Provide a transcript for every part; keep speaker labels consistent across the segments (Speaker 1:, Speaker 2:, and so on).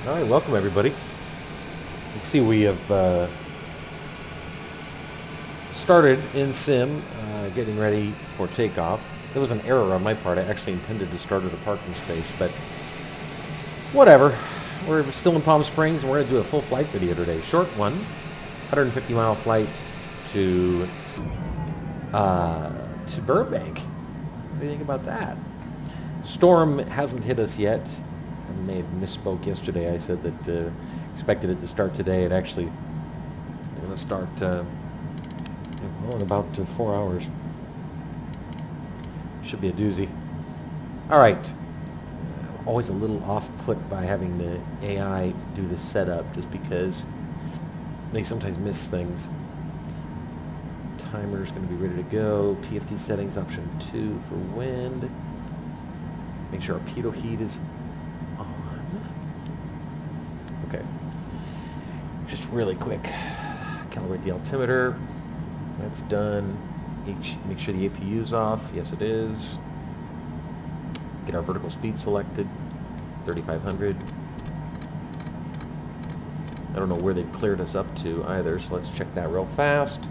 Speaker 1: All right, welcome everybody. Let's see, we have started in sim, getting ready for takeoff. There was an error on my part. I actually intended to start at a parking space, but whatever. We're still in Palm Springs, and we're going to do a full flight video today. Short one, 150-mile flight to Burbank. What do you think about that? Storm hasn't hit us yet. I may have misspoke yesterday. I said that expected it to start today. It actually going to start in about 4 hours. Should be a doozy. All right. Always a little off-put by having the AI do the setup, just because they sometimes miss things. Timer's going to be ready to go. PFD settings option 2 for wind. Make sure our pitot heat is on. Okay. Just really quick. Calibrate the altimeter. That's done. Make sure the APU's off. Yes, it is. Get our vertical speed selected. 3,500. I don't know where they've cleared us up to either, so let's check that real fast.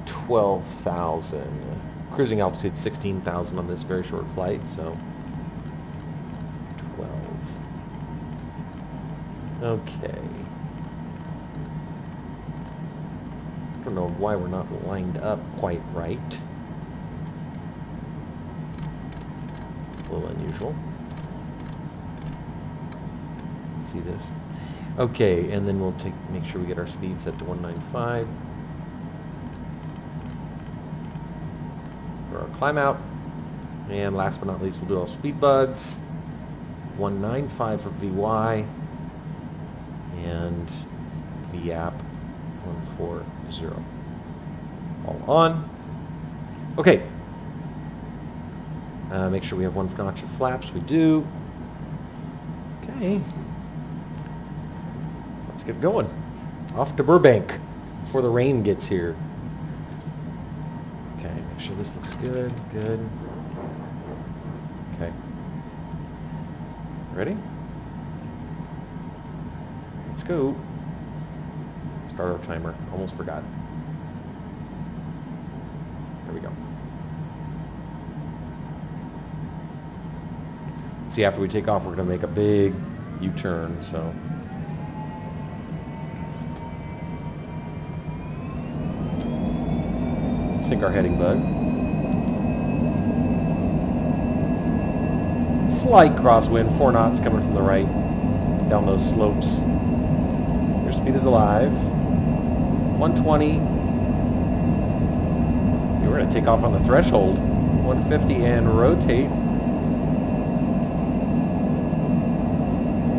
Speaker 1: 12,000. Cruising altitude 16,000 on this very short flight, so 12. Okay. I don't know why we're not lined up quite right. A little unusual. Let's see this. Okay, and then we'll make sure we get our speed set to 195. For our climb out. And last but not least, we'll do our speed bugs. 195 for VY. And VAP 140. All on. Okay. Make sure we have one notch of flaps. We do. Okay. Let's get going. Off to Burbank before the rain gets here. Okay, make sure this looks good. Good. Okay. Ready? Let's go. Start our timer. Almost forgot. There we go. See, after we take off, we're going to make a big U-turn, so. Sync our heading bug. Slight crosswind, 4 knots coming from the right, down those slopes. Your speed is alive. 120. We're going to take off on the threshold. 150 and rotate.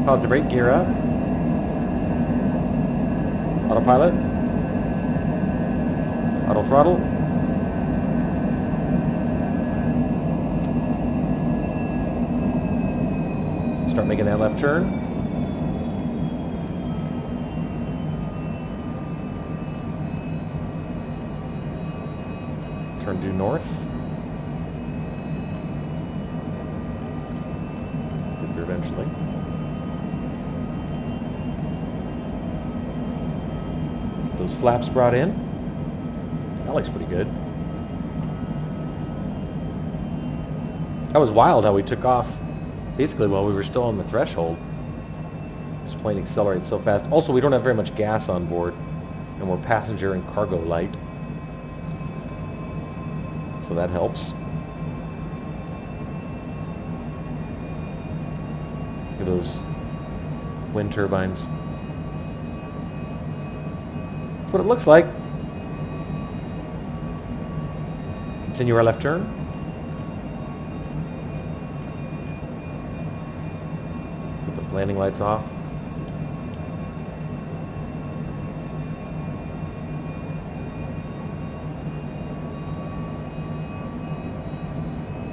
Speaker 1: Positive rate, gear up. Autopilot. Auto throttle. Start making that left turn. Turn due north. Get there eventually. Get those flaps brought in. That looks pretty good. That was wild how we took off basically while we were still on the threshold. This plane accelerates so fast. Also, we don't have very much gas on board, and we're passenger and cargo light. So that helps. Look at those wind turbines. That's what it looks like. Continue our left turn. Put those landing lights off.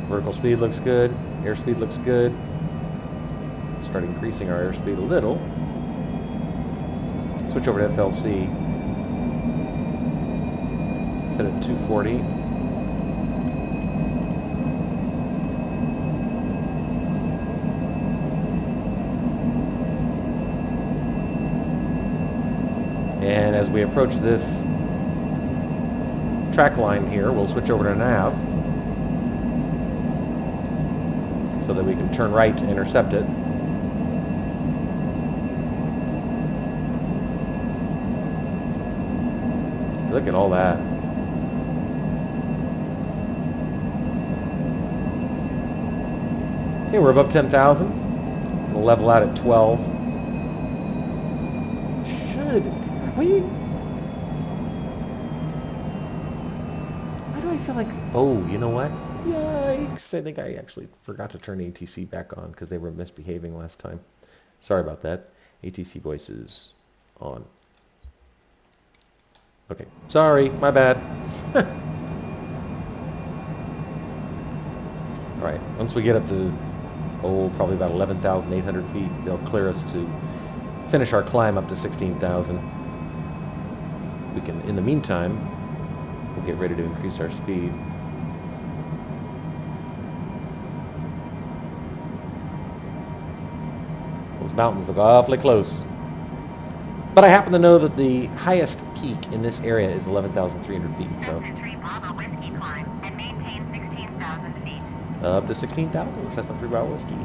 Speaker 1: Vertical speed looks good. Airspeed looks good. Start increasing our airspeed a little. Switch over to FLC. Set it at 240. as we approach this track line here, we'll switch over to nav so that we can turn right to intercept it. Look at all that. Okay, we're above 10,000. We'll level out at 12. Have we? Why do I feel like... Oh, you know what? Yikes. I think I actually forgot to turn ATC back on because they were misbehaving last time. Sorry about that. ATC voices on. Okay. Sorry. My bad. Alright. Once we get up to, probably about 11,800 feet, they'll clear us to finish our climb up to 16,000. We can, in the meantime, we'll get ready to increase our speed. Those mountains look awfully close. But I happen to know that the highest peak in this area is 11,300 feet, so... Up to 16,000, Cessna 3 Bravo Whiskey.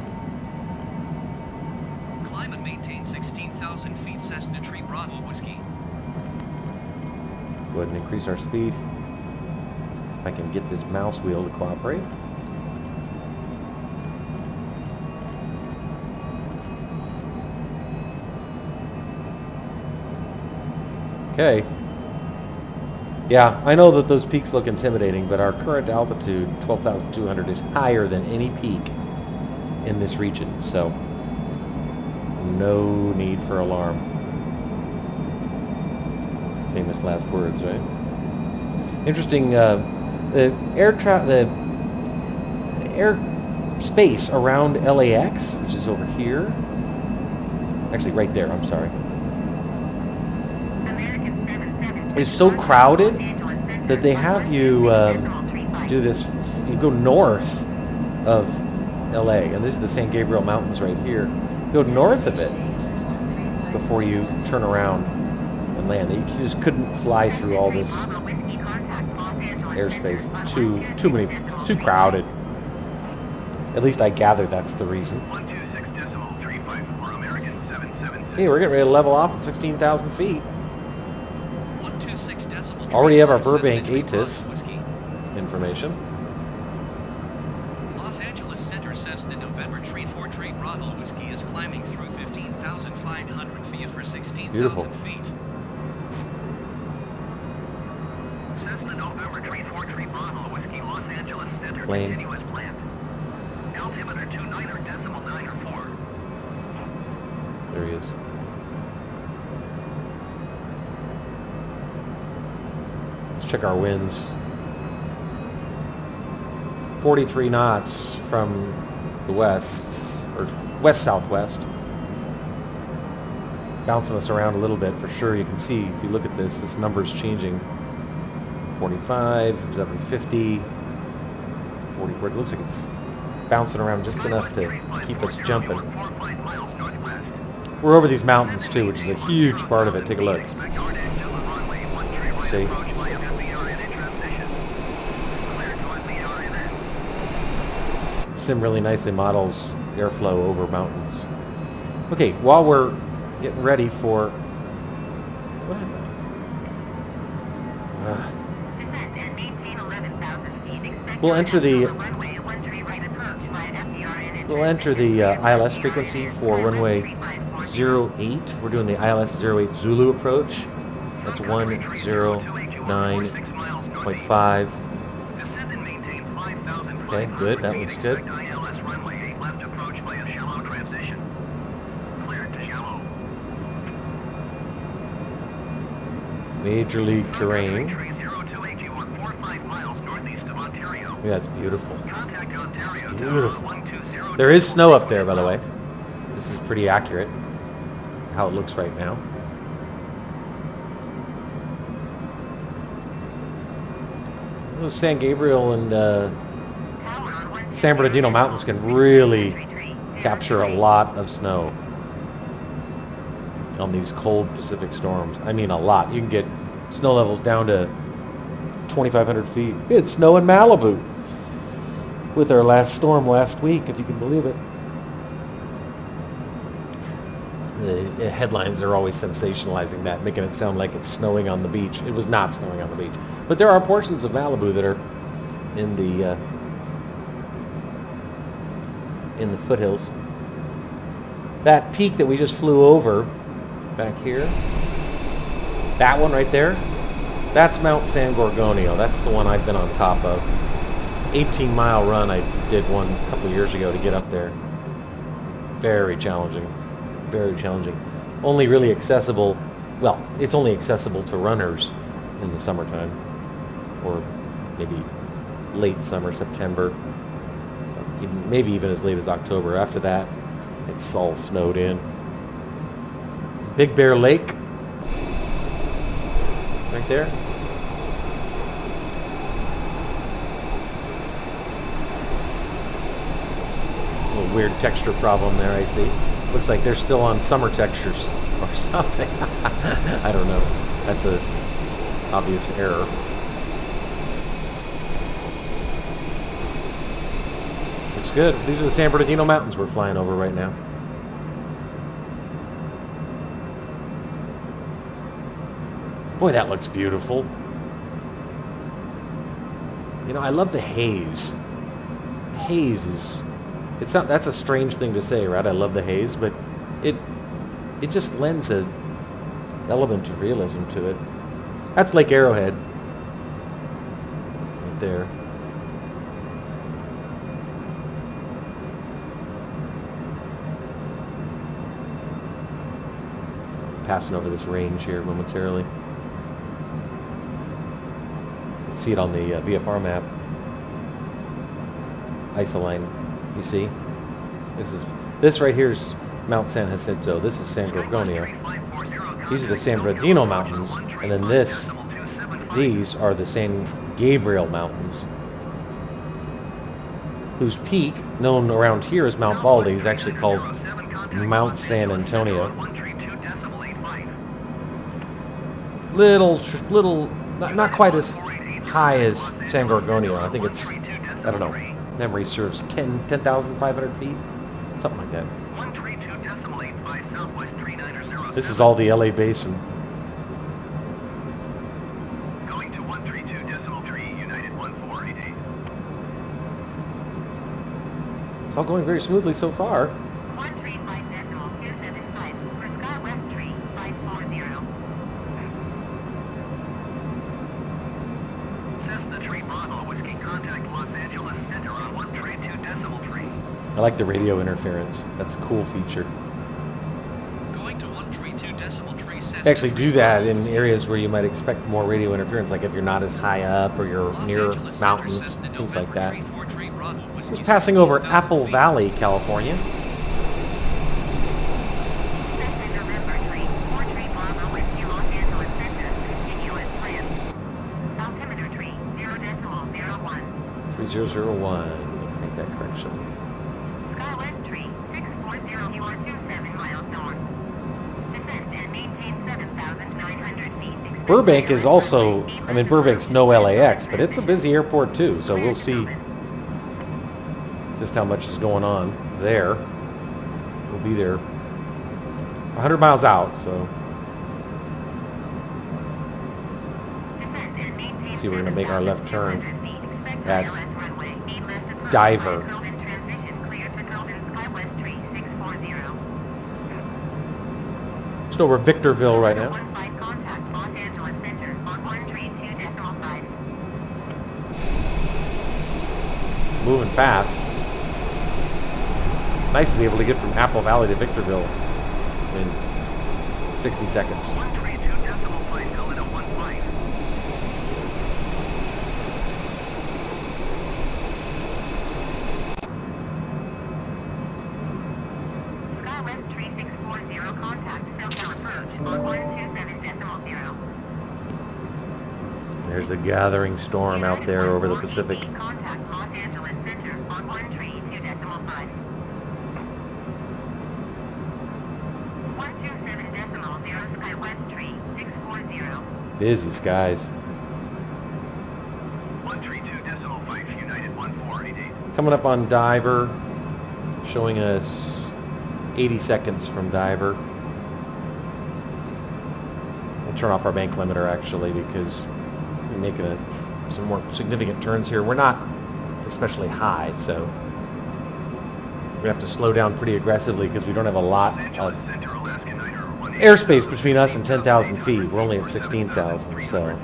Speaker 2: Climb and maintain 16,000 feet, Cessna 3 Bravo Whiskey.
Speaker 1: Go ahead and increase our speed. If I can get this mouse wheel to cooperate. Okay. Yeah, I know that those peaks look intimidating, but our current altitude, 12,200, is higher than any peak in this region, so no need for alarm. Famous last words, right? Interesting, the air space around LAX, which is over here, actually right there, I'm sorry, is so crowded that they have you do this. You go north of LA, and this is the San Gabriel Mountains right here. Go north of it before you turn around and land. You just couldn't fly through all this airspace. It's too many. It's too crowded. At least I gather that's the reason. Okay, we're getting ready to level off at 16,000 feet. Already have our Burbank ATIS information.
Speaker 2: Los Angeles Center Cessna November 34 Bravo Whiskey is climbing through 15,500 feet for 16,000 feet. Cessna November 34 Bravo Whiskey, Los Angeles Center continuous plant. Altimeter 29 or decimal 9 or 4.
Speaker 1: There he is. Let's check our winds. 43 knots from the west, or west-southwest. Bouncing us around a little bit for sure. You can see, if you look at this number's changing. 45, it was up in 50, 44. It looks like it's bouncing around just enough to keep us jumping. We're over these mountains too, which is a huge part of it. Take a look. See? Sim really nicely models airflow over mountains. Okay, while we're getting ready for... What happened? We'll enter the ILS frequency for runway 08. We're doing the ILS 08 Zulu approach. That's 109.5. Okay, good. That looks good. Major league terrain. Yeah, that's beautiful. That's beautiful. There is snow up there, by the way. This is pretty accurate, how it looks right now. Those San Gabriel and San Bernardino Mountains can really capture a lot of snow. on these cold Pacific storms. I mean, a lot. You can get snow levels down to 2,500 feet. We had snow in Malibu with our last storm last week, if you can believe it. The headlines are always sensationalizing that, making it sound like it's snowing on the beach. It was not snowing on the beach. But there are portions of Malibu that are in the foothills. That peak that we just flew over back here, that one right there, that's Mount San Gorgonio. That's the one I've been on top of. 18-mile run I did one a couple years ago to get up there. Very challenging. Very challenging. Only really accessible, well, it's only accessible to runners in the summertime, or maybe late summer, September, maybe even as late as October. After that, it's all snowed in. Big Bear Lake, right there. A little weird texture problem there, I see. Looks like they're still on summer textures or something. I don't know. That's an obvious error. Looks good. These are the San Bernardino Mountains we're flying over right now. Boy, that looks beautiful. You know, I love the haze. Haze is... It's not, that's a strange thing to say, right? I love the haze, but it just lends an element of realism to it. That's Lake Arrowhead. Right there. Passing over this range here momentarily. You see it on the VFR map. Isoline. You see? This right here is Mount San Jacinto. This is San Gorgonio. These are the San Bernardino Mountains, and then these are the San Gabriel Mountains, whose peak, known around here as Mount Baldy, is actually called Mount San Antonio. Little, not quite as high as San Gorgonio. I think it's, I don't know. Memory serves 10,500 feet, something like that. This is all the LA Basin.
Speaker 2: Going to 132.3, United 1488.
Speaker 1: It's all going very smoothly so far.
Speaker 2: 135.275 for Sky West 3540. Cessna Tree Bravo, Whiskey Contact Los Angeles Center on 132.3.
Speaker 1: I like the radio interference. That's a cool feature.
Speaker 2: Going to 132.3.
Speaker 1: They actually do that in areas where you might expect more radio interference, like if you're not as high up or you're near mountains, things like that. Just passing over Apple Valley, California.
Speaker 2: November 3, 43 Bravo, Whiskey Los Angeles Center, continuous plan. Altimeter 0.01.
Speaker 1: 3001. Make that correction.
Speaker 2: Skywest Tree 640, you are 27 miles north. Descend and maintain 7,900 feet.
Speaker 1: Burbank is also, I mean, Burbank's no LAX, but it's a busy airport too, so we'll see just how much is going on there. We'll be there 100 miles out, so. Let's see, we're going to make our left turn at Diver. Just over Victorville right now. Moving fast. Nice to be able to get from Apple Valley to Victorville in 60 seconds.
Speaker 2: Skywest 3640, contact SoCal approach on 127.0.
Speaker 1: There's a gathering storm out there over the Pacific.
Speaker 2: Contact Los Angeles Center on 132.5. 127.0.
Speaker 1: Busy skies.
Speaker 2: 132.5 United 1488.
Speaker 1: Coming up on Diver, showing us 80 seconds from Diver. We'll turn off our bank limiter actually because we're making some more significant turns here. We're not especially high, so we have to slow down pretty aggressively because we don't have a lot of airspace between us and 10,000 feet. We're only at 16,000, so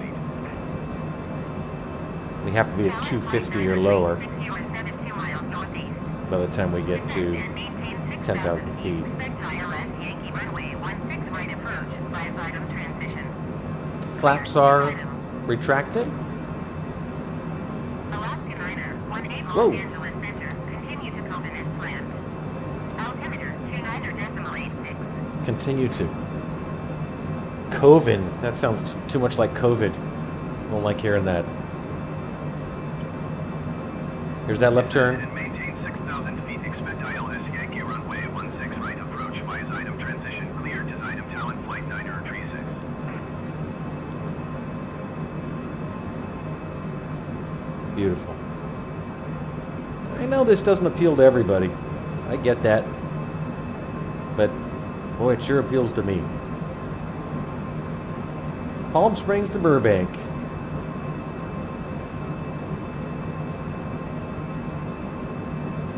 Speaker 1: we have to be at 250 or lower by the time we get to 10,000 feet. Flaps are retracted. Whoa. Continue to. COVID. That sounds too much like COVID. Don't like hearing that. Here's that left turn.
Speaker 2: Maintain 6,000 feet. Expect ILS Yankee runway 16 right approach via Zidum transition. Clear to Zidum Talon flight 9 or tree 6.
Speaker 1: Beautiful. I know this doesn't appeal to everybody. I get that. But boy, it sure appeals to me. Palm Springs to Burbank.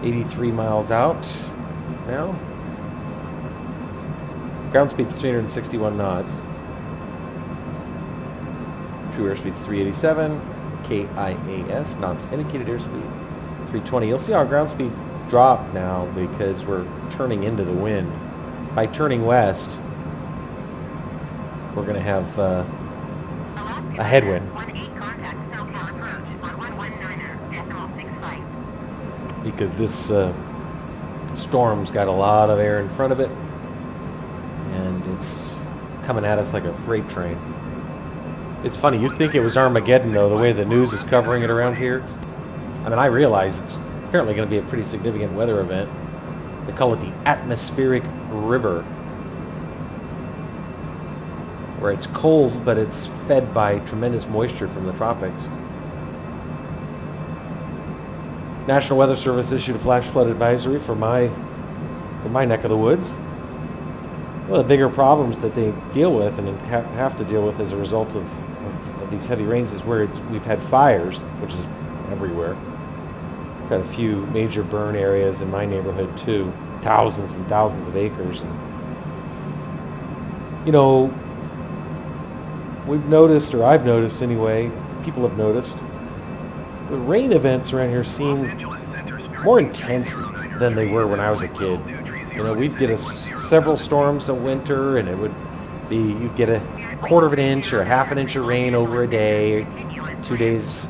Speaker 1: $83 miles out now. Ground speed's 361 knots. True airspeed's 387. KIAS, knots indicated airspeed 320. You'll see our ground speed drop now because we're turning into the wind. By turning west, we're going to have a headwind. Because this storm's got a lot of air in front of it, and it's coming at us like a freight train. It's funny, you'd think it was Armageddon, though, the way the news is covering it around here. I mean, I realize it's apparently going to be a pretty significant weather event. They call it the atmospheric river, where it's cold, but it's fed by tremendous moisture from the tropics. National Weather Service issued a flash flood advisory for my neck of the woods. One of the bigger problems that they deal with and have to deal with as a result of these heavy rains is where we've had fires, which is everywhere. We've had a few major burn areas in my neighborhood too, thousands and thousands of acres. And you know, we've noticed, or I've noticed anyway, people have noticed, the rain events around here seem more intense than they were when I was a kid. You know, we'd get several storms a winter, and it would be, you'd get a quarter of an inch or a half an inch of rain over a day, 2 days.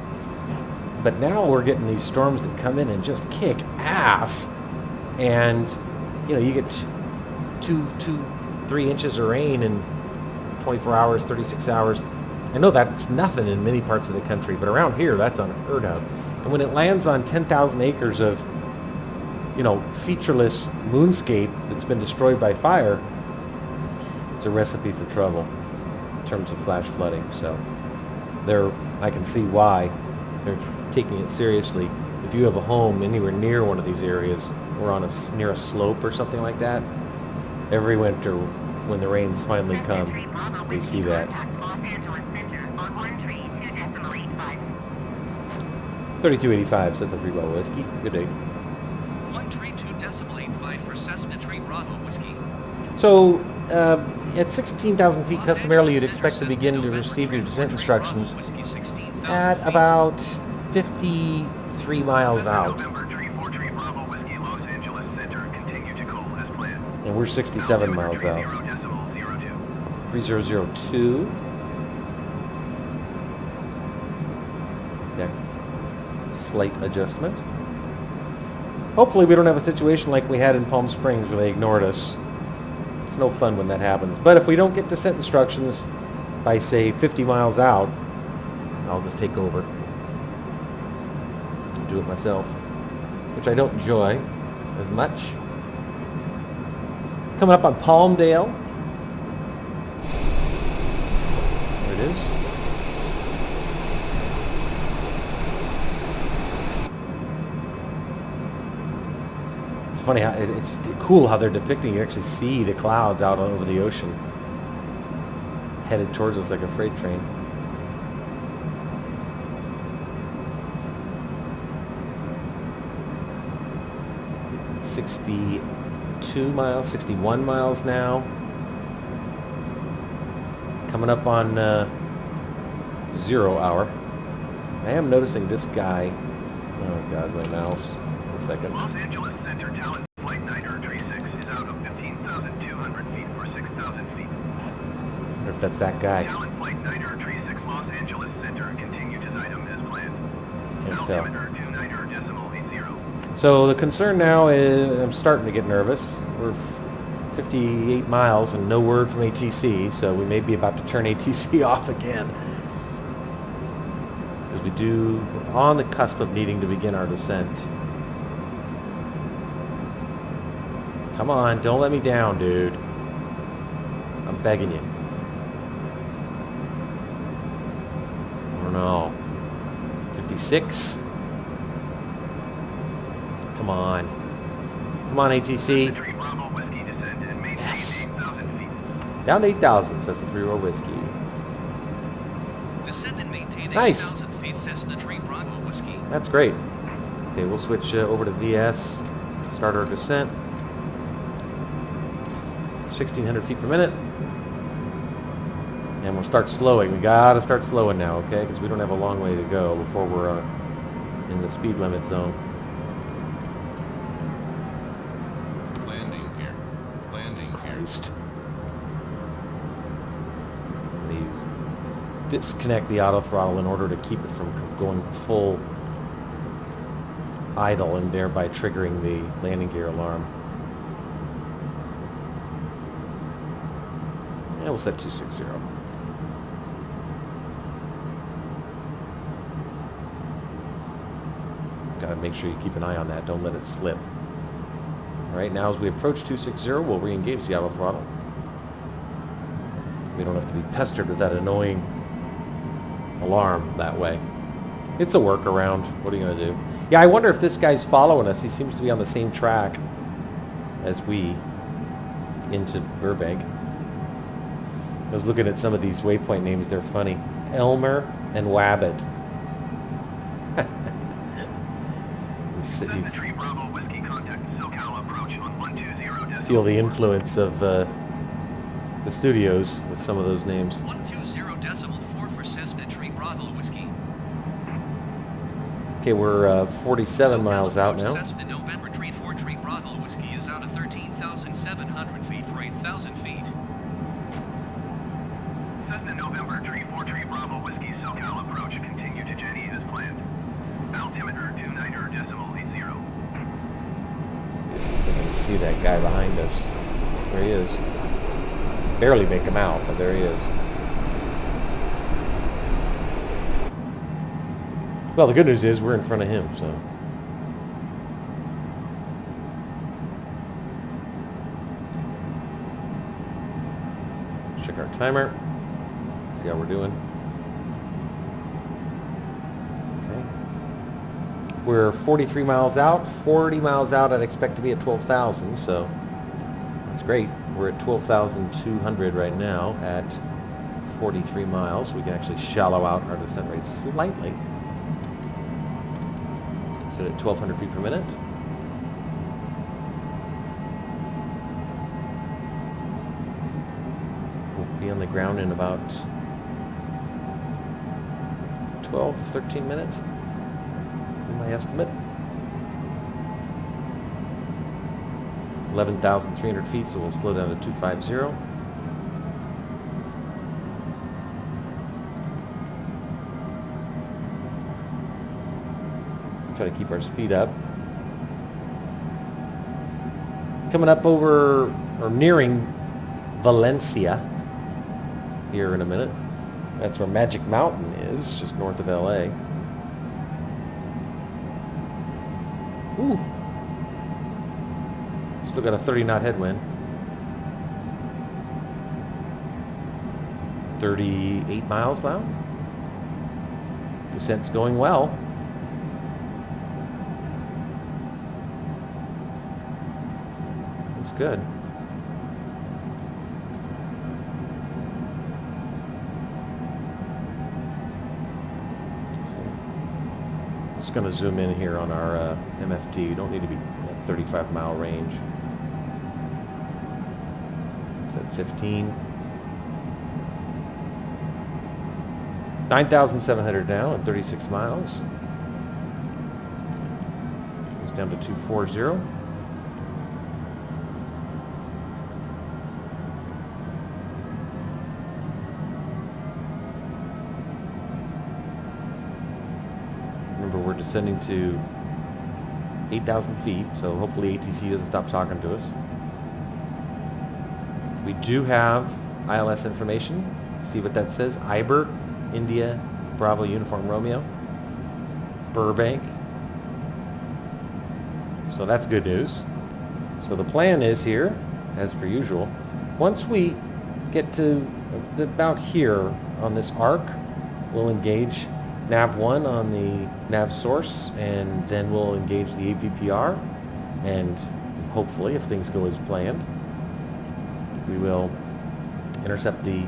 Speaker 1: But now we're getting these storms that come in and just kick ass. And, you know, you get 3 inches of rain in 24 hours, 36 hours. I know that's nothing in many parts of the country, but around here, that's unheard of. And when it lands on 10,000 acres of, you know, featureless moonscape that's been destroyed by fire, it's a recipe for trouble in terms of flash flooding. So I can see why they're taking it seriously. If you have a home anywhere near one of these areas or near a slope or something like that, every winter when the rains finally come, we see that. 3285 says a 3 Bravo Whiskey. Good day.
Speaker 3: 132.85 for Cessna Tree Bravo Whiskey.
Speaker 1: So, at 16,000 feet, customarily you'd expect to begin to receive your descent instructions at about 53 miles out. And we're 67 miles out. 3002. That slight adjustment. Hopefully we don't have a situation like we had in Palm Springs where they ignored us. It's no fun when that happens. But if we don't get descent instructions by, say, 50 miles out, I'll just take over. Do it myself, which I don't enjoy as much. Coming up on Palmdale. There it is. It's funny how it's cool how they're depicting. You actually see the clouds out over the ocean, headed towards us like a freight train. $62 miles, 61 miles now. Coming up on 0 hour. I am noticing this guy. Oh God, my mouse. One second.
Speaker 2: Los Angeles Center Talent Flight 936 is out of 15,200 feet for 6,000 feet.
Speaker 1: I wonder if that's that guy.
Speaker 2: Talent Flight 936 Los Angeles Center, continue to item as planned.
Speaker 1: Can't tell.
Speaker 2: Altimeter 29.80.
Speaker 1: So the concern now is I'm starting to get nervous. We're 58 miles and no word from ATC, so we may be about to turn ATC off again. Because we're on the cusp of needing to begin our descent. Come on, don't let me down, dude. I'm begging you. I don't know. 56? Come on. Come on, ATC. Yes. Down to 8,000, says the 3-row whiskey.
Speaker 3: Descend and maintain
Speaker 1: Nice.
Speaker 3: 8,000 feet, Cessna 3 Bravo Whiskey.
Speaker 1: That's great. Okay, we'll switch over to VS. Start our descent. 1,600 feet per minute. And we'll start slowing. We gotta start slowing now, okay? Because we don't have a long way to go before we're in the speed limit zone.
Speaker 4: Landing gear. Landing gear.
Speaker 1: Christ. They disconnect the auto throttle in order to keep it from going full idle and thereby triggering the landing gear alarm. Yeah, we'll set 260. Gotta make sure you keep an eye on that. Don't let it slip. Alright, now as we approach 260, we'll re-engage the auto throttle. We don't have to be pestered with that annoying alarm that way. It's a workaround. What are you going to do? Yeah, I wonder if this guy's following us. He seems to be on the same track as we into Burbank. I was looking at some of these waypoint names. They're funny. Elmer and Wabbit.
Speaker 2: Cessna 3 Bravo Whiskey, contact SoCal approach on 120.
Speaker 1: Feel the influence of the studios with some of those names.
Speaker 3: 120.4 for Cessna 3 Bravo Whiskey.
Speaker 1: Okay, we're 47 miles out now.
Speaker 3: Cessna November 343 Bravo Whiskey is out of 13,700 feet for 8,000 feet.
Speaker 2: Cessna November 343 Bravo Whiskey, SoCal approach, continue to Jenny as planned. Altimeter 29.80.
Speaker 1: See if we can see that guy behind us. There he is. Barely make him out, but there he is. Well, the good news is we're in front of him, so. Check our timer. See how we're doing. Okay. We're 43 miles out. 40 miles out, I'd expect to be at 12,000, so that's great. We're at 12,200 right now at 43 miles. We can actually shallow out our descent rate slightly. Set at 1,200 feet per minute. We'll be on the ground in about 12, 13 minutes, in my estimate. 11,300 feet, so we'll slow down to 250. Try to keep our speed up. Coming up over, or nearing Valencia here in a minute. That's where Magic Mountain is, just north of LA. Ooh. Still got a 30-knot headwind. 38 miles now. Descent's going well. It's good. Just going to zoom in here on our MFD. You don't need to be at 35-mile range. It's at 15. 9,700 now and 36 miles. It's down to 240. Remember, we're descending to 8,000 feet, so hopefully ATC doesn't stop talking to us. We do have ILS information. See what that says? IBER, India, Bravo, Uniform, Romeo. Burbank. So that's good news. So the plan is here, as per usual, once we get to about here on this arc, we'll engage nav1 on the nav source, and then we'll engage the APPR, and hopefully, if things go as planned, we will intercept the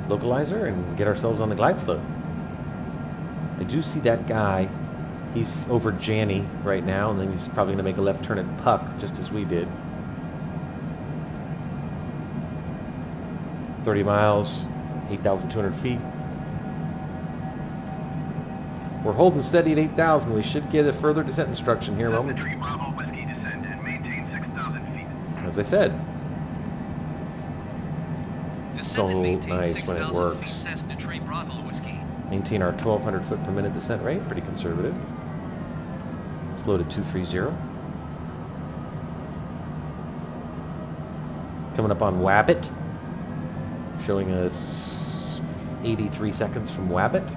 Speaker 1: localizer and get ourselves on the glide slope. I do see that guy. He's over Janney right now, and then he's probably going to make a left turn at Puck, just as we did. 30 miles, 8,200 feet. We're holding steady at 8,000. We should get a further descent instruction here in a moment.
Speaker 2: Bravo Whiskey descend and maintain 6,000 feet.
Speaker 1: As I said. So
Speaker 3: Descend and maintain
Speaker 1: nice when it
Speaker 3: 6,000
Speaker 1: works.
Speaker 3: feet, Cessna Tree Bravo Whiskey.
Speaker 1: Maintain our 1,200 foot per minute descent rate. Pretty conservative. Slow to 230. Coming up on Wabbit. Showing us 83 seconds from Wabbit.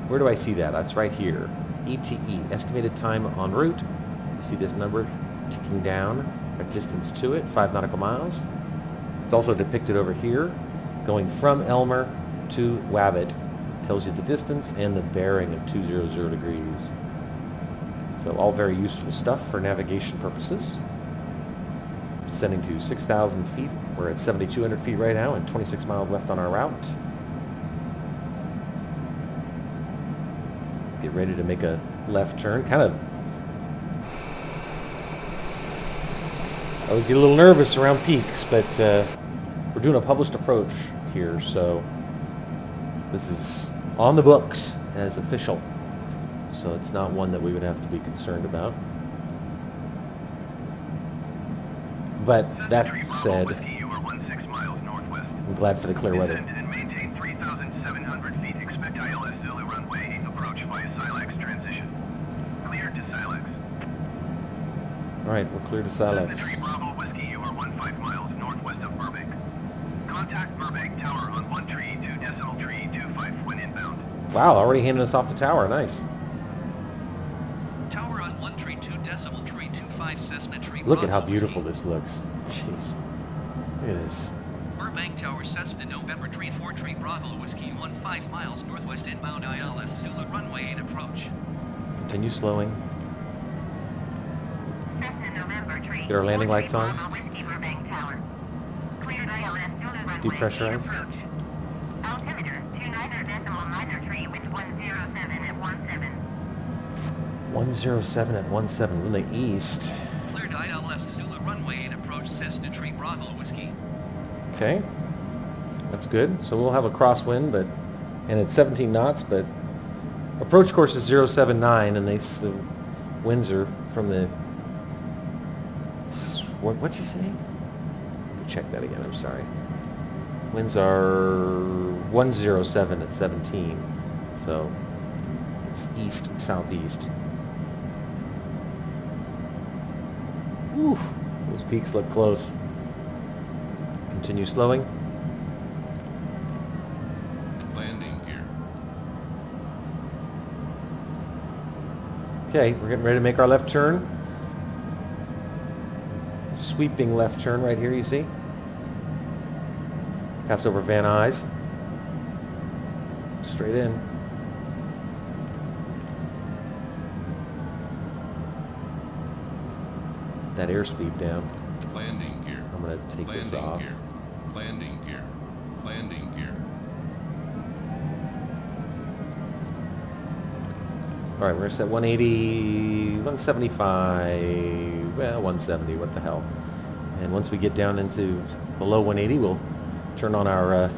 Speaker 1: Where do I see that? That's right here. ETE, estimated time en route. You see this number ticking down. Our distance to it, 5 nautical miles. It's also depicted over here, going from Elmer to Wabbit. Tells you the distance and the bearing of 200 degrees. So all very useful stuff for navigation purposes. Descending to 6,000 feet. We're at 7,200 feet right now and 26 miles left on our route. Get ready to make a left turn. I always get a little nervous around peaks, but we're doing a published approach here, so this is on the books as official. So it's not one that we would have to be concerned about. But that said, I'm glad for the clear weather.
Speaker 2: And maintain 3,700 feet. Expect ILS Zulu runway approach via Silex transition. Cleared to Silex.
Speaker 1: All right, we're clear to Silex.
Speaker 2: Tree Bravo Whiskey, you are 15 miles northwest of Burbank. Contact Burbank Tower on 1 tree, 2 decimal tree, 25 when inbound.
Speaker 1: Wow, already handing us off the tower. Nice.
Speaker 3: Tower on 1 tree, 2 decimal tree, 25 Cessna Tree
Speaker 1: Look at
Speaker 3: Bravo
Speaker 1: how beautiful
Speaker 3: Whiskey.
Speaker 1: this looks. Jeez. Look at this.
Speaker 3: Burbank Tower Cessna November Tree 4 Tree Bravo Whiskey 15 miles northwest inbound ILS Zulu runway 8 approach.
Speaker 1: Continue slowing.
Speaker 2: Get
Speaker 1: our landing lights on.
Speaker 2: Depressurize.
Speaker 1: Depressurize.
Speaker 2: Altimeter 29.93 with 107 at 17.
Speaker 1: 107 at 17 in the east.
Speaker 3: Cleared ILS Zulu runway 8 approach Cessna Tree Bravo Whiskey.
Speaker 1: Okay. That's good. So we'll have a crosswind, and it's 17 knots, but approach course is 079, and the winds are from the... What's he saying? Let me check that again, I'm sorry. Winds are 107 at 17, so it's east-southeast. Whew, those peaks look close. Continue slowing.
Speaker 4: Landing gear.
Speaker 1: Okay, we're getting ready to make our left turn. Sweeping left turn right here, you see? Pass over Van Nuys. Straight in. That airspeed down.
Speaker 4: Landing gear.
Speaker 1: I'm going to take this
Speaker 4: Landing
Speaker 1: off.
Speaker 4: gear. Landing gear. Landing gear.
Speaker 1: All right, we're going to set 180, 175, well, 170, what the hell. And once we get down into below 180, we'll turn on our,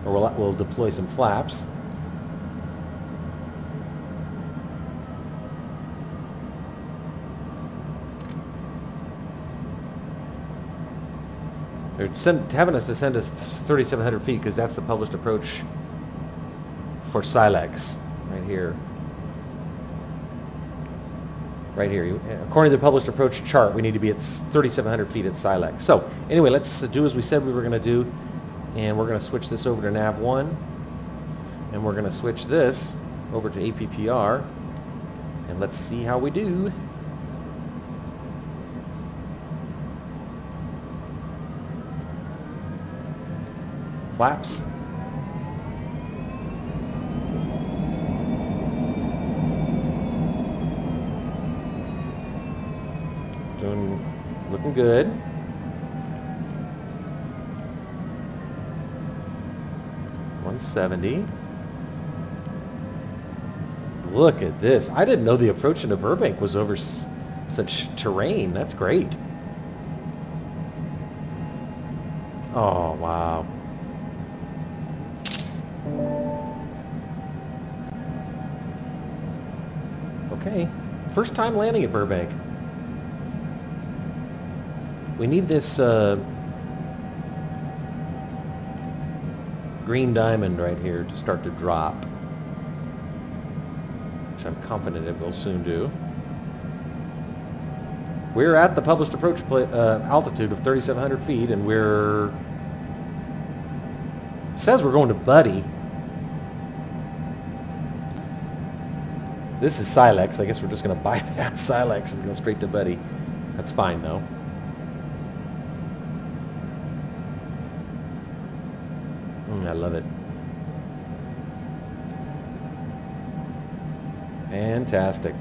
Speaker 1: or we'll deploy some flaps. They're having us descend to 3,700 feet because that's the published approach for Silex, right here. Right here. According to the published approach chart, we need to be at 3,700 feet at Silex. So anyway, let's do as we said we were going to do, and we're going to switch this over to Nav 1, and we're going to switch this over to APPR, and let's see how we do. Flaps. Looking good. $170. Look at this. I didn't know the approach into Burbank was over such terrain. That's great. Oh, wow. Okay. First time landing at Burbank. We need this green diamond right here to start to drop, which I'm confident it will soon do. We're at the published approach altitude of 3,700 feet, and it says we're going to Buddy. This is Silex. I guess we're just going to bypass Silex and go straight to Buddy. That's fine, though. I love it. Fantastic.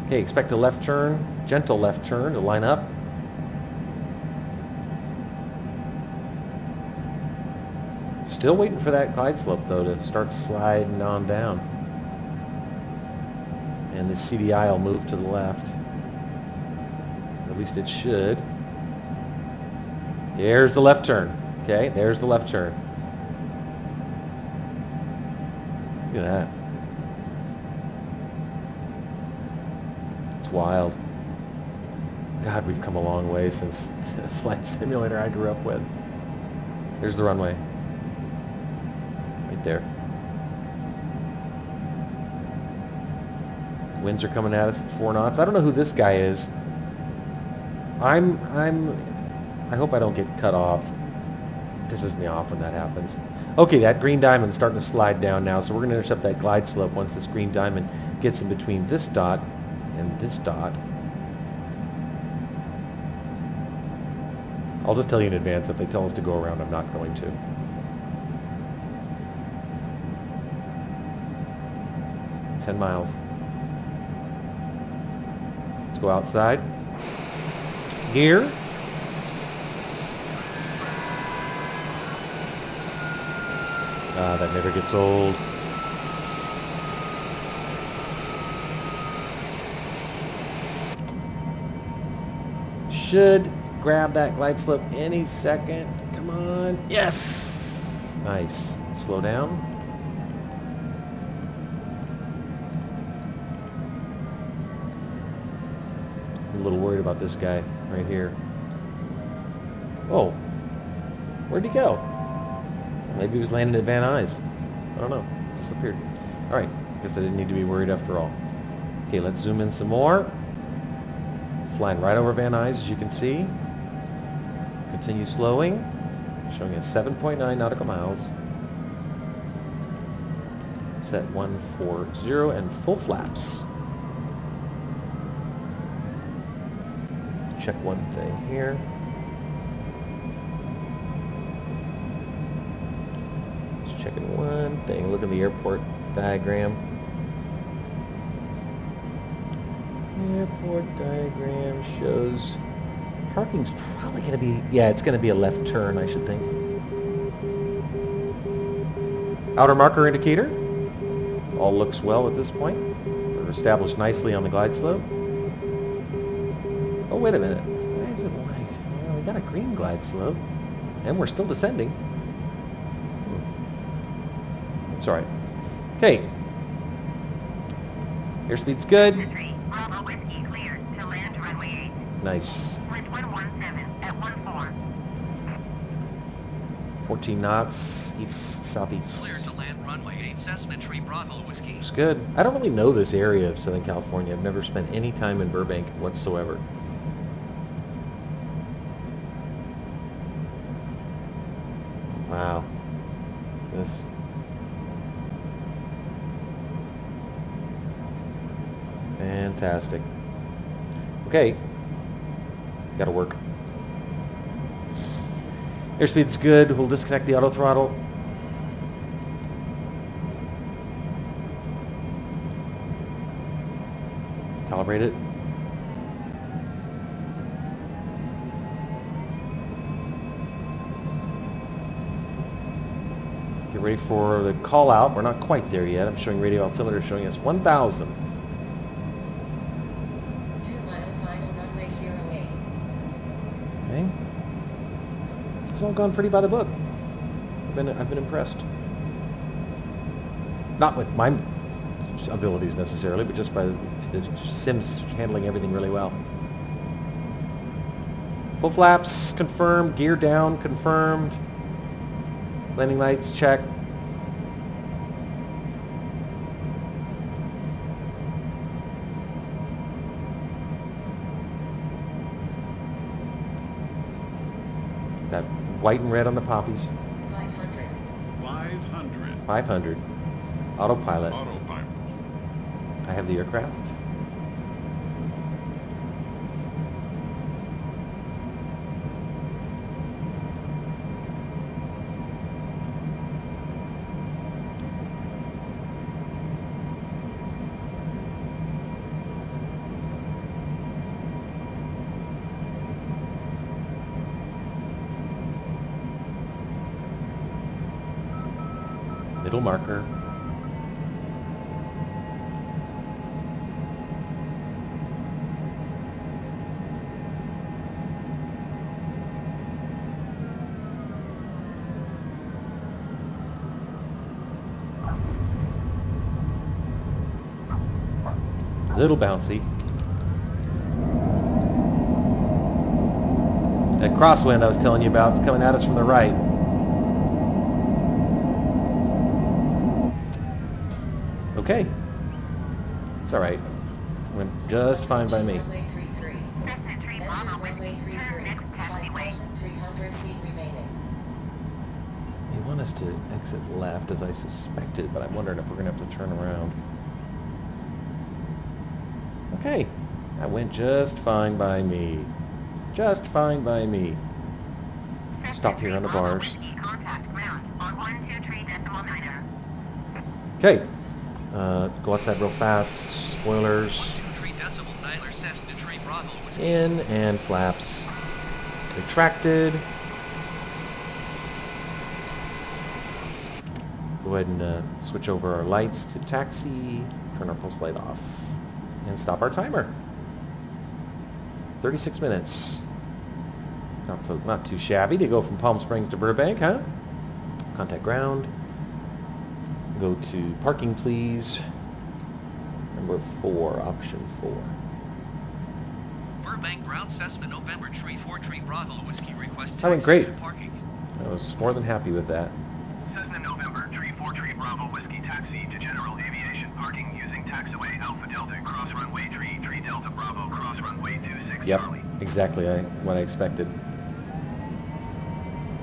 Speaker 1: Okay, expect a left turn, gentle left turn to line up. Still waiting for that glide slope, though, to start sliding on down. And the CDI will move to the left. At least it should. There's the left turn. Okay, there's the left turn. Look at that. It's wild. God, we've come a long way since the flight simulator I grew up with. There's the runway. Right there. Winds are coming at us at 4 knots. I don't know who this guy is. I hope I don't get cut off. Pisses me off when that happens. Okay, that green diamond's starting to slide down now, so we're going to intercept that glide slope once this green diamond gets in between this dot and this dot. I'll just tell you in advance, if they tell us to go around, I'm not going to. $10 miles. Let's go outside. Gear. Ah, that never gets old. Should grab that glide slope any second. Come on. Yes! Nice. Slow down. I'm a little worried about this guy right here. Oh. Where'd he go? Maybe he was landing at Van Nuys. I don't know. Disappeared. Alright. Guess I didn't need to be worried after all. Okay, let's zoom in some more. Flying right over Van Nuys, as you can see. Continue slowing. Showing us 7.9 nautical miles. Set 140 and full flaps. Check one thing here. Checking one thing. Look at the airport diagram. Airport diagram shows parking's probably going to be, yeah, it's going to be a left turn, I should think. Outer marker indicator. All looks well at this point. We're established nicely on the glide slope. Oh, wait a minute. Why is it white? Well, we got a green glide slope, and we're still descending. It's all right. Okay. Airspeed's good.
Speaker 2: Bravo Whiskey cleared to land runway 8.
Speaker 1: Nice.
Speaker 2: With 117 at 14.
Speaker 1: 14 knots, east, southeast.
Speaker 3: Clear to land runway 8, Cessna Tree Bravo Whiskey.
Speaker 1: It's good. I don't really know this area of Southern California. I've never spent any time in Burbank whatsoever. Wow. This. Fantastic. Okay. Gotta work. Airspeed's good. We'll disconnect the auto throttle. Calibrate it. Get ready for the call out. We're not quite there yet. I'm showing radio altimeter showing us 1,000.
Speaker 5: 2 mile final runway 08.
Speaker 1: Okay. It's all gone pretty by the book. I've been impressed. Not with my abilities necessarily, but just by the Sims handling everything really well. Full flaps confirmed, gear down confirmed, landing lights check. That white and red on the poppies.
Speaker 5: 500.
Speaker 4: 500.
Speaker 1: 500. Autopilot.
Speaker 4: Autopilot.
Speaker 1: I have the aircraft. Middle marker. Little bouncy. That crosswind I was telling you about is coming at us from the right. Okay. It's alright. Went just fine by me.
Speaker 5: Runway 33.
Speaker 2: Cessna Tree
Speaker 5: Enter
Speaker 2: Bravo
Speaker 5: runway
Speaker 2: Whiskey.
Speaker 5: 33.
Speaker 2: Turn next taxiway.
Speaker 5: 5,300 feet remaining.
Speaker 1: They want us to exit left, as I suspected, but I'm wondering if we're going to have to turn around. Okay. That went just fine by me. Just fine by me. Stop here on the bars.
Speaker 2: Contact ground on 123.9er.
Speaker 1: Okay. Go outside real fast. Spoilers.
Speaker 3: 123.9er Cessna Tree Bravo Whiskey.
Speaker 1: In and flaps. Retracted. Go ahead and switch over our lights to taxi. Turn our pulse light off. And stop our timer. 36 minutes. Not too shabby to go from Palm Springs to Burbank, huh? Contact ground. Go to parking, please. Number 4, option 4.
Speaker 3: Burbank ground Cessna November Tree 4 Tree Bravo Whiskey request.
Speaker 1: That went great.
Speaker 3: taxi and Parking.
Speaker 1: I was more than happy with that.
Speaker 2: Cessna November Tree 4 Tree Bravo Whiskey taxi to general aviation parking using taxiway Alpha Delta cross runway Tree Delta Bravo cross runway 26
Speaker 1: Yep,
Speaker 2: Charlie.
Speaker 1: exactly what I expected.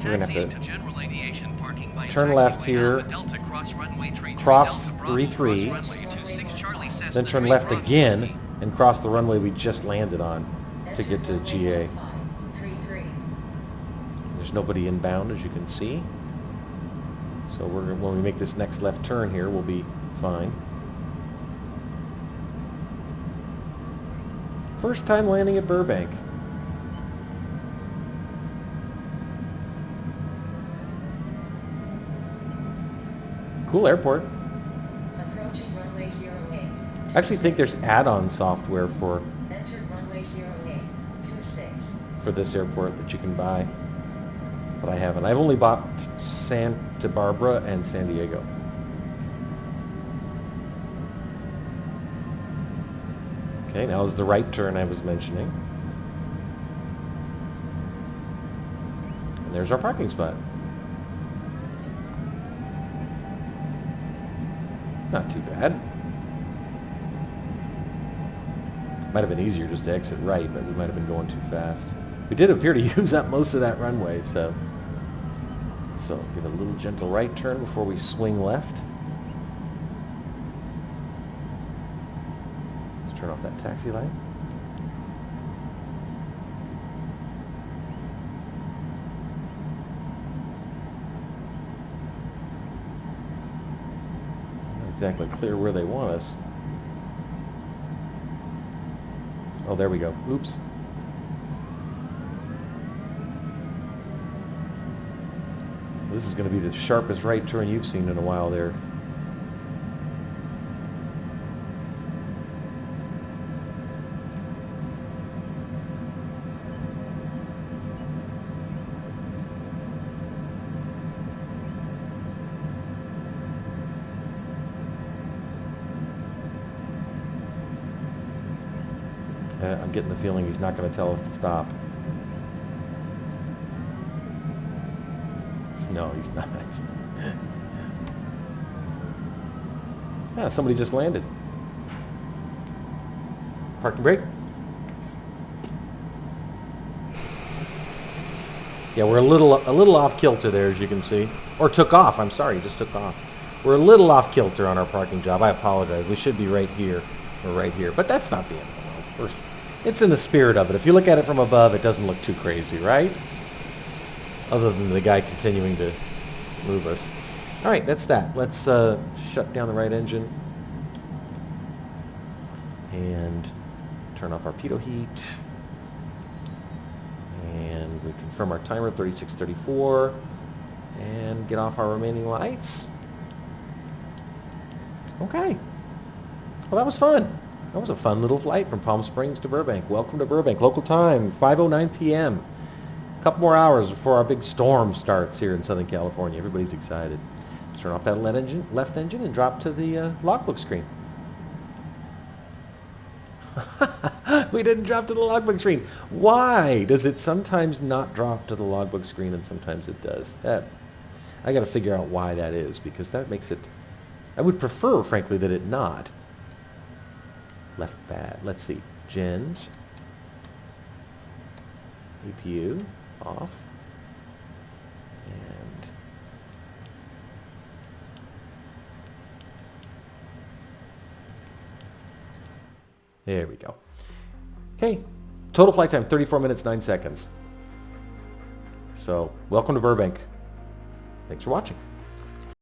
Speaker 1: We're gonna have
Speaker 3: Taxiing
Speaker 1: to
Speaker 3: to general aviation parking by
Speaker 1: turn
Speaker 3: taxiway
Speaker 1: left here,
Speaker 3: Alpha Delta cross runway Tree
Speaker 1: cross
Speaker 3: Delta Bravo
Speaker 1: 33,
Speaker 3: cross runway 26 Charlie Cessna
Speaker 1: then turn
Speaker 3: Tree
Speaker 1: left
Speaker 3: Bravo
Speaker 1: again
Speaker 3: Whiskey.
Speaker 1: and cross the runway we just landed on to get to GA.
Speaker 5: 1533.
Speaker 1: There's nobody inbound, as you can see. So when we make this next left turn here, we'll be fine. First time landing at Burbank. Cool airport.
Speaker 5: Approaching runway 08.
Speaker 1: I actually think there's add-on software for
Speaker 5: Entered runway 08. 26.
Speaker 1: for this airport that you can buy, but I haven't. I've only bought Santa Barbara and San Diego. Okay, now is the right turn I was mentioning. And there's our parking spot. Not too bad. Might have been easier just to exit right, but we might have been going too fast. We did appear to use up most of that runway, so give a little gentle right turn before we swing left. Let's turn off that taxi light. Not exactly clear where they want us. Oh, there we go. Oops. This is going to be the sharpest right turn you've seen in a while there. I'm getting the feeling he's not going to tell us to stop. No, he's not. Yeah, somebody just landed. Parking brake. Yeah, we're a little off kilter there, as you can see. Or took off. I'm sorry, just took off. We're a little off kilter on our parking job. I apologize. We should be right here or right here. But that's not the end of the world. It's in the spirit of it. If you look at it from above, it doesn't look too crazy, right? Other than the guy continuing to move us. All right, that's that. Let's shut down the right engine and turn off our pitot heat. And we confirm our timer, 3634, and get off our remaining lights. Okay. Well, that was fun. That was a fun little flight from Palm Springs to Burbank. Welcome to Burbank. Local time, 5:09 p.m. A couple more hours before our big storm starts here in Southern California. Everybody's excited. Let's turn off that left engine and drop to the logbook screen. We didn't drop to the logbook screen. Why does it sometimes not drop to the logbook screen and sometimes it does? I got to figure out why that is, because that makes it... I would prefer, frankly, that it not. Left bad. Let's see. Gens. APU. Off. And... there we go. Okay. Total flight time, 34 minutes, 9 seconds. So, welcome to Burbank. Thanks for watching.